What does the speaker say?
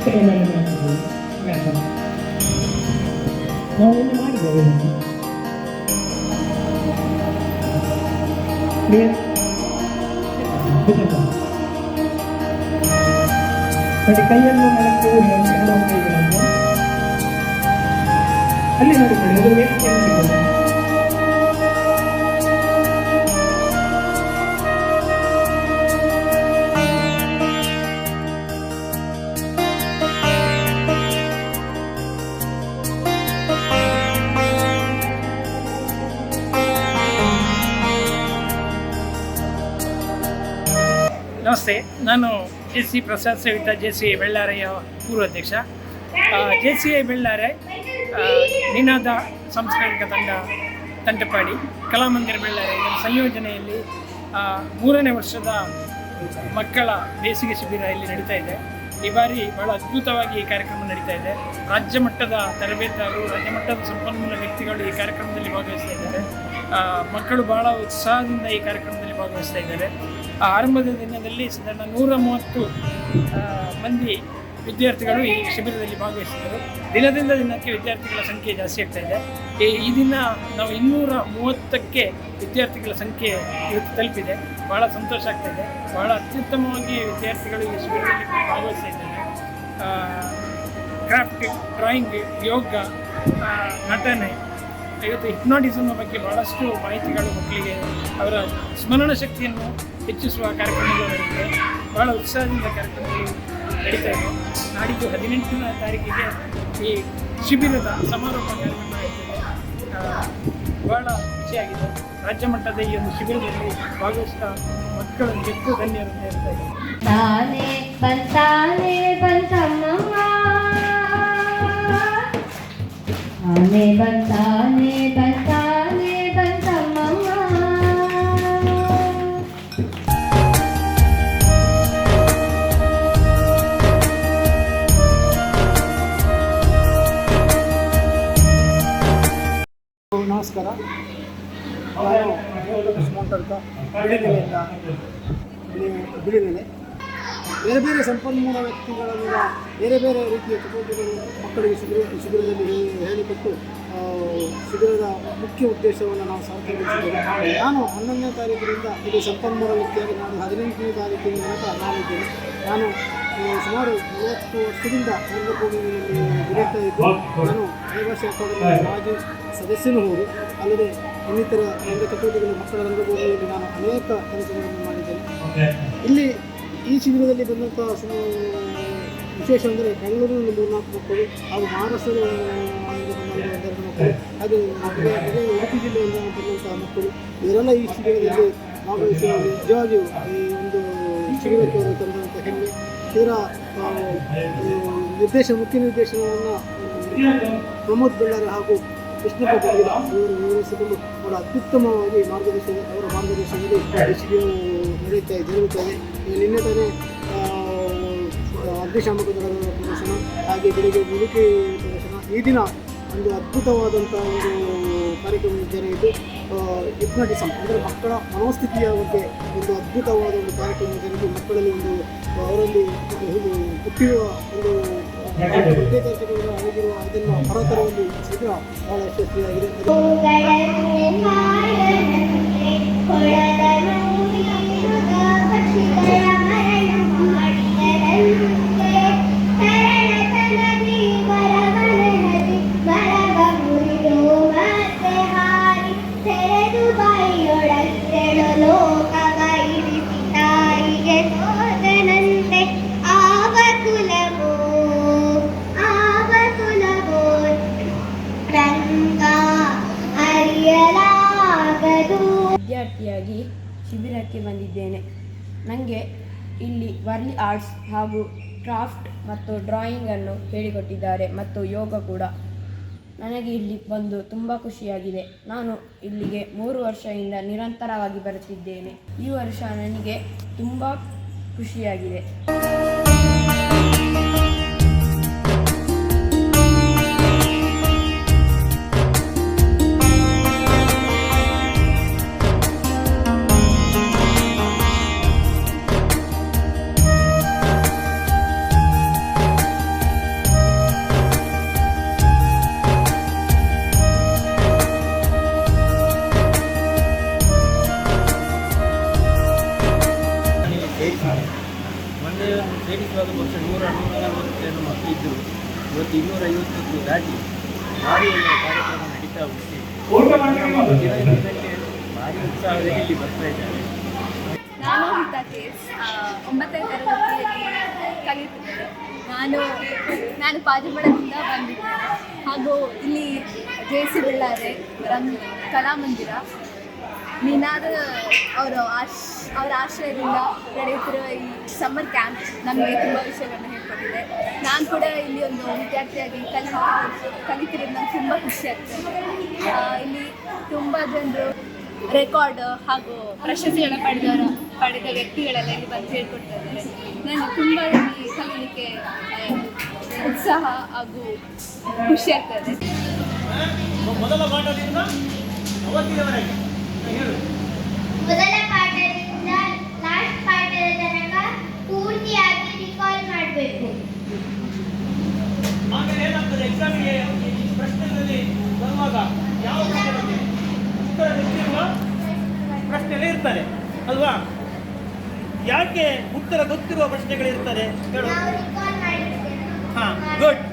ಏನಾದರೂ ಮಾಡ್ತಿದ್ದೀವಿ ನಾವು ಇನ್ನು ಮಾಡಿದ್ದೇವೆ ನೋಡಿ ಕೈಯನ್ನು ನೆಲಕ್ಕೆ ಎರಡು ಕೈಗಳನ್ನು ಅಲ್ಲಿ ನೋಡಿಕೊಳ್ಳಿ ಅದು ವೇದಿಕೆ ನೋಡಿಕೊಳ್ಳಿ. ನಮಸ್ತೆ, ನಾನು JC Prasad ಸೇವಿತ JCI ಬೆಳ್ಳಾರೆಯ ಪೂರ್ವಾಧ್ಯಕ್ಷ. JCI Bellare ನಿನಾದ ಸಾಂಸ್ಕೃತಿಕ ತಂಡ ತಂಟಪಾಡಿ ಕಲಾಮಂದಿರ ಬೆಳ್ಳಾರೆ ಇದರ ಸಂಯೋಜನೆಯಲ್ಲಿ 3ನೇ ವರ್ಷದ ಮಕ್ಕಳ ಬೇಸಿಗೆ ಶಿಬಿರ ಇಲ್ಲಿ ನಡೀತಾ ಇದೆ. ಈ ಬಾರಿ ಬಹಳ ಅದ್ಭುತವಾಗಿ ಈ ಕಾರ್ಯಕ್ರಮ ನಡೀತಾ ಇದೆ. ರಾಜ್ಯ ಮಟ್ಟದ ತರಬೇತುದಾರರು, ರಾಜ್ಯ ಮಟ್ಟದ ಸಂಪನ್ಮೂಲ ವ್ಯಕ್ತಿಗಳು ಈ ಕಾರ್ಯಕ್ರಮದಲ್ಲಿ ಭಾಗವಹಿಸ್ತಾ ಇದ್ದಾರೆ. ಮಕ್ಕಳು ಬಹಳ ಉತ್ಸಾಹದಿಂದ ಈ ಕಾರ್ಯಕ್ರಮದಲ್ಲಿ ಭಾಗವಹಿಸ್ತಾ ಇದ್ದಾರೆ. ಆರಂಭದ ದಿನದಲ್ಲಿ ಸಾಧಾರಣ 130 ಮಂದಿ ವಿದ್ಯಾರ್ಥಿಗಳು ಈ ಶಿಬಿರದಲ್ಲಿ ಭಾಗವಹಿಸಿದರು. ದಿನದಿಂದ ದಿನಕ್ಕೆ ವಿದ್ಯಾರ್ಥಿಗಳ ಸಂಖ್ಯೆ ಜಾಸ್ತಿ ಆಗ್ತಾ ಇದೆ. ಈ ದಿನ ನಾವು 230ಕ್ಕೆ ವಿದ್ಯಾರ್ಥಿಗಳ ಸಂಖ್ಯೆ ಇವತ್ತು ತಲುಪಿದೆ. ಬಹಳ ಸಂತೋಷ ಆಗ್ತಾ ಇದೆ. ಬಹಳ ಅತ್ಯುತ್ತಮವಾಗಿ ವಿದ್ಯಾರ್ಥಿಗಳು ಈ ಶಿಬಿರದಲ್ಲಿ ಭಾಗವಹಿಸ್ತಾ ಇದ್ದಾರೆ. ಕ್ರಾಫ್ಟ್, ಡ್ರಾಯಿಂಗ್, ಯೋಗ, ನಟನೆ, ಇವತ್ತು ಹಿಪ್ನಾಟಿಸಮ್ ಬಗ್ಗೆ ಭಾಳಷ್ಟು ಮಾಹಿತಿಗಳು ಮಕ್ಕಳಿಗೆ ಅವರ ಸ್ಮರಣ ಶಕ್ತಿಯನ್ನು ಹೆಚ್ಚಿಸುವ ಕಾರ್ಯಕ್ರಮಗಳು ನಡೆದಿದೆ. ಭಾಳ ಉತ್ಸಾಹದಿಂದ ಕಾರ್ಯಕ್ರಮಗಳು ನಡೀತಾ ಇದೆ. ನಾಡಿದ್ದು 18ನೇ ತಾರೀಕಿಗೆ ಈ ಶಿಬಿರದ ಸಮಾರೋಪ ಕಾರ್ಯಕ್ರಮ ನಡೀತಿದೆ. ಭಾಳ ಖುಷಿಯಾಗಿದೆ. ರಾಜ್ಯ ಮಟ್ಟದ ಈ ಒಂದು ಶಿಬಿರದಲ್ಲಿ ಭಾಗವಹಿಸಿದ ಮಕ್ಕಳನ್ನು ಹೆಚ್ಚು ಧನ್ಯರು ಅಂತ ಹೇಳ್ತಾ ನಮಸ್ಕಾರ. ನಾನು ಕೃಷ್ಣಾಂತರ್ಕ ಬಿಳಿನೆಲೆಯಿಂದ ಬಿಳಿನೆಲೆ ಬೇರೆ ಬೇರೆ ಸಂಪನ್ಮೂಲ ವ್ಯಕ್ತಿಗಳಿಂದ ಬೇರೆ ಬೇರೆ ರೀತಿಯ ಚಟುವಟಿಕೆಗಳು ಮಕ್ಕಳಿಗೆ ಶಿಬಿರದಲ್ಲಿ ಹೇಳಿಕೊಟ್ಟು ಶಿಬಿರದ ಮುಖ್ಯ ಉದ್ದೇಶವನ್ನು ನಾವು ಸಾರ್ಥಕಗೊಳಿಸಿದ್ದೇವೆ. ನಾನು 11ನೇ ತಾರೀಕಿನಿಂದ ಇದು ಸಂಪನ್ಮೂಲ ವ್ಯಕ್ತಿಯಾಗಿ ನಾನು 18ನೇ ತಾರೀಕಿನ ತನಕ ನಾನಿದ್ದೇನೆ. ನಾನು ಸುಮಾರು 30 ವರ್ಷದಿಂದ ರಂಗಭೂಮಿಯಲ್ಲಿ ದುಡಿಯುತ್ತಾ ಇದ್ದು ನಾನು ರೇವಾಸಿ ಅಕಾಡೆಮಿ ಮಾಜಿ ಸದಸ್ಯನೂ ಹೌದು. ಅಲ್ಲದೆ ಇನ್ನಿತರ ರಂಗ ಚಟುವಟಿಕೆಗಳು ಮಕ್ಕಳ ರಂಗಭೂಮಿಯಲ್ಲಿ ನಾನು ಅನೇಕ ಕೆಲಸಗಳನ್ನು ಮಾಡಿದ್ದೇನೆ. ಇಲ್ಲಿ ಈ ಶಿಬಿರದಲ್ಲಿ ಬಂದಂಥ ವಿಶೇಷ ಅಂದರೆ ಬೆಂಗಳೂರಿನಲ್ಲಿ 3-4 ಮಕ್ಕಳು ಹಾಗೂ ಮಹಾರಾಷ್ಟ್ರದ 1-2 ಮಕ್ಕಳು ಹಾಗೆ ಉಡುಪಿ ಜಿಲ್ಲೆಯಿಂದ ಬಂದಂತಹ ಮಕ್ಕಳು ಇವರೆಲ್ಲ ಈ ಶಿಬಿರದಲ್ಲಿ ಭಾಗವಹಿಸುವ ನಿಜವಾಗಿಯೂ ಈ ಒಂದು ಶಿಬಿರಕ್ಕೆ ಅವರು ತಂದಂಥ ಹೆಮ್ಮೆ. ಇದರ ಮುಖ್ಯ ನಿರ್ದೇಶನವನ್ನು ಪ್ರಮೋದ್ ಬೆಳ್ಳಾರೆ ಹಾಗೂ ಕೃಷ್ಣಪ್ಪ ಬೆಳಗಿರ ಇವರು ವಿವರಿಸಿಕೊಂಡು ಅವರ ಅತ್ಯುತ್ತಮವಾಗಿ ಅವರ ಮಾರ್ಗದರ್ಶನದಲ್ಲಿ ಈ ಶಿಬಿರ ಜರುಗುತ್ತದೆ. ನಿನ್ನೆ ತಾನೇ ಅಗ್ನಿಶಾಮಕದಳ ಪ್ರದರ್ಶನ ಹಾಗೆ ಬೆಳಿಗ್ಗೆ ಮುದುಕಿ ಪ್ರದರ್ಶನ. ಈ ದಿನ ಒಂದು ಅದ್ಭುತವಾದಂಥ ಒಂದು ಕಾರ್ಯಕ್ರಮ ಜರುಗಿದ್ದು ಹಿಪ್ನಾಟಿಸಮ್ ಅಂದರೆ ಮಕ್ಕಳ ಮನೋಸ್ಥಿತಿಯ ಬಗ್ಗೆ ಒಂದು ಅದ್ಭುತವಾದ ಒಂದು ಕಾರ್ಯಕ್ರಮ ಜರುಗಿ ಮಕ್ಕಳಲ್ಲಿ ಒಂದು ಅವರಲ್ಲಿ ಹುಟ್ಟಿರುವ ಒಂದು ವಿದ್ಯಾರ್ಥಿಗಳು ಆಗಿರುವ ಅದನ್ನು ಹೊರತರುವಲ್ಲಿ ಶಿಬಿರ ಬಹಳ ಯಶಸ್ವಿಯಾಗಿದೆ. ವಿದ್ಯಾರ್ಥಿಯಾಗಿ ಶಿಬಿರಕ್ಕೆ ಬಂದಿದ್ದೇನೆ. ನನಗೆ ಇಲ್ಲಿ ವರ್ಲಿ ಆರ್ಟ್ಸ್ ಹಾಗೂ ಕ್ರಾಫ್ಟ್ ಮತ್ತು ಡ್ರಾಯಿಂಗನ್ನು ಹೇಳಿಕೊಟ್ಟಿದ್ದಾರೆ ಮತ್ತು ಯೋಗ ಕೂಡ. ನನಗೆ ಇಲ್ಲಿ ಬಂದು ತುಂಬ ಖುಷಿಯಾಗಿದೆ. ನಾನು ಇಲ್ಲಿಗೆ 3 ವರ್ಷದಿಂದ ನಿರಂತರವಾಗಿ ಬರುತ್ತಿದ್ದೇನೆ. ಈ ವರ್ಷ ನನಗೆ ತುಂಬ ಖುಷಿಯಾಗಿದೆ. ಮೊನ್ನೆ ಸೇರಿಸುವಾಗ ಬಹುಶಃ 140 ಜನ ಮಕ್ಕಳು ಇದ್ದರು. ಇವತ್ತು 250 ದಾಟಿ ಭಾರಿ ಒಳ್ಳೆಯ ಕಾರ್ಯಕ್ರಮ ನಡೀತಾ ಉಂಟು. ದಿನಕ್ಕೆ ಭಾರಿ ಉತ್ಸಾಹದಲ್ಲಿ ಇಲ್ಲಿ ಬರ್ತಾ ಇದ್ದಾರೆ. ನಾನು ಹಿತಾ ಕೇಸ್ 9ನೇ ತರಗತಿಯಲ್ಲಿ ಕಲಿಯುತ್ತಿದ್ದೇನೆ. ನಾನು ಪಾಜಮಳದಿಂದ ಬಂದಿದ್ದೇನೆ. ಹಾಗೂ ಇಲ್ಲಿ JC ಬಳ್ಳಾರೆ ಕಲಾಮಂದಿರ ನಿನಾದ ಅವರ ಆಶ್ರಯದಿಂದ ನಡೆಯುತ್ತಿರುವ ಈ ಸಮ್ಮರ್ ಕ್ಯಾಂಪ್ ನಮಗೆ ತುಂಬ ವಿಷಯಗಳನ್ನು ಹೇಳ್ಕೊಟ್ಟಿದೆ. ನಾನು ಕೂಡ ಇಲ್ಲಿ ಒಂದು ವಿದ್ಯಾರ್ಥಿಯಾಗಿ ಕಲಿತಿರೋದು ನನಗೆ ತುಂಬ ಖುಷಿ ಆಗ್ತದೆ. ಇಲ್ಲಿ ತುಂಬ ಜನರು ರೆಕಾರ್ಡ್ ಹಾಗೂ ಪ್ರಶಸ್ತಿಗಳನ್ನು ಪಡೆದ ವ್ಯಕ್ತಿಗಳೆಲ್ಲ ಇಲ್ಲಿ ಬಂದು ಹೇಳ್ಕೊಡ್ತಾ ಇದ್ದಾರೆ. ನನಗೆ ತುಂಬ ಇಲ್ಲಿ ಕಲೀಲಿಕ್ಕೆ ಉತ್ಸಾಹ ಹಾಗೂ ಖುಷಿ ಆಗ್ತದೆ. ಮೊದಲ ಪಾಠದಿಂದ ಅವತ್ತಿನವರೆಗೆ ಮೊದಲ ಪಾಠದಿಂದ ಲಾಸ್ಟ್ ಪಾಠದ ತನಕ ಪೂರ್ತಿಯಾಗಿ ರಿಕಾಲ್ ಮಾಡಬೇಕು. ಆಮೇಲೆ ಏನಾಗ್ತದೆ, ಎಕ್ಸಾಮಿಗೆ ಪ್ರಶ್ನೆಗಳಲ್ಲಿ ಬರುವಾಗ ಯಾವ ಉತ್ತರ ಗೊತ್ತಿರುವ ಪ್ರಶ್ನೆಗಳೇ ಇರ್ತಾರೆ ಅಲ್ವಾ? ಯಾಕೆ ಉತ್ತರ ಗೊತ್ತಿರುವ ಪ್ರಶ್ನೆಗಳಿರ್ತಾರೆ ಹೇಳು? ನಾವು ರಿಕಾಲ್ ಮಾಡಿದ್ದೇವೆ. ಹಾಂ, ಗುಡ್.